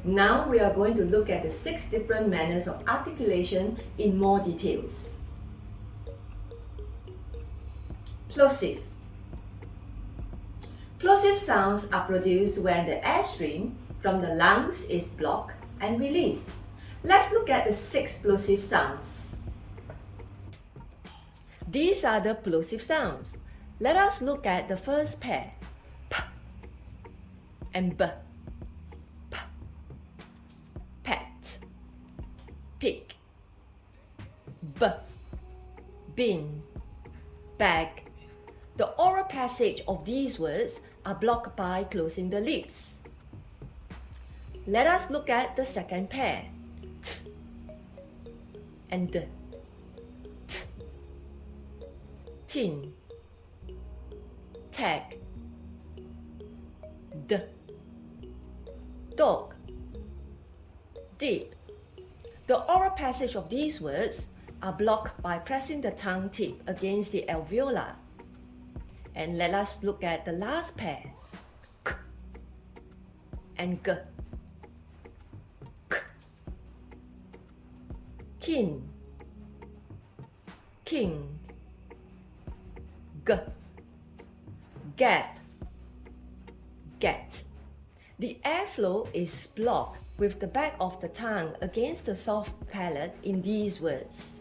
Now we are going to look at the 6 different manners of articulation in more details. Plosive. Plosive sounds are produced when the airstream from the lungs is blocked and released. Let's look at the 6 plosive sounds. These are the plosive sounds. Let us look at the first pair, P and B. P, pet, pig, B, bin, bag. The oral passage of these words are blocked by closing the lips. Let us look at the second pair, T and D. T, tin, tag, D, dog, dip. The oral passage of these words are blocked by pressing the tongue tip against the alveolar. And let us look at the last pair, K and G. K, kin, king, G, gap, get. The airflow is blocked with the back of the tongue against the soft palate in these words.